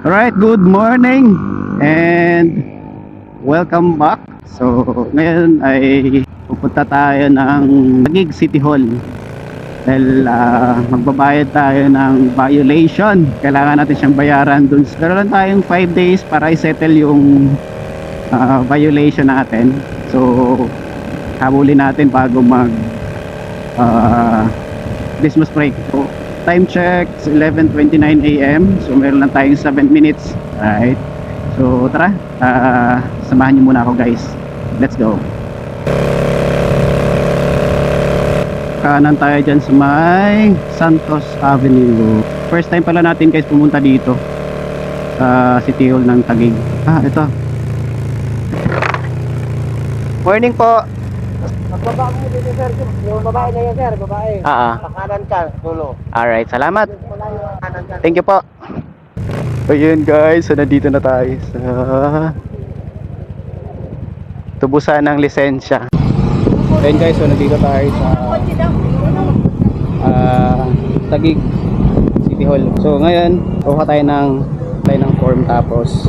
Alright, good morning and welcome back. So, ngayon ay pupunta tayo ng Taguig City Hall dahil magbabayad tayo ng violation. Kailangan natin siyang bayaran dun. Meron tayong 5 days para i-settle yung violation natin. So, habulin natin bago mag Christmas break. So, time check 11:29 AM. So meron lang tayong 7 minutes. Alright. So tara, samahan niyo muna ako guys. Let's go. Kanan tayo dyan sa may Santos Avenue. First time pala natin guys pumunta dito sa City Hall ng Taguig. Ito. Morning po. Magbaba mo dito sir, yung babae na yan sir, babae. Pakanan ka, dulo. Alright, salamat. Kanan ka. Thank you po. Ayun guys, so nandito na tayo sa tubusan ng lisensya. Ayun guys, so nandito tayo sa Taguig City Hall. So ngayon, kuha tayo ng form tapos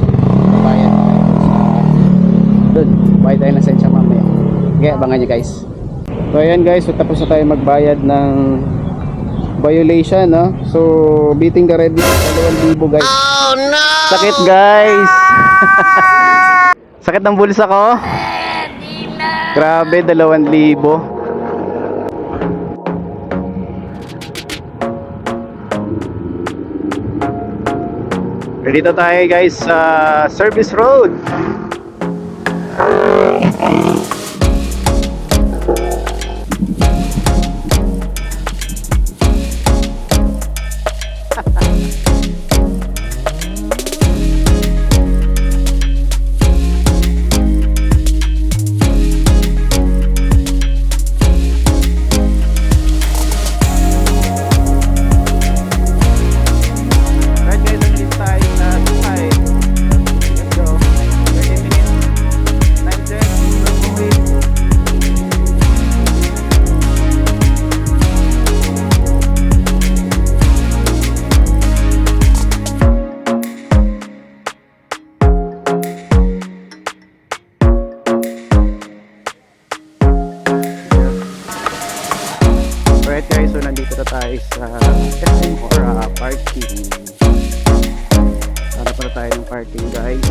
bayad tayo sa doon. Bayad tayo ng lisensya mamaya. Okay, abangan nyo guys. So ayan guys, so tapos na tayo magbayad ng violation, no? So beating the red 2,000 guys. Oh no! Sakit guys. Sakit ng bulsa ko. Grabe, 2,000. Dito tayo guys sa Service Road. Alright guys, so nandito na tayo sa SM or parking. Para tayo ng parking guys.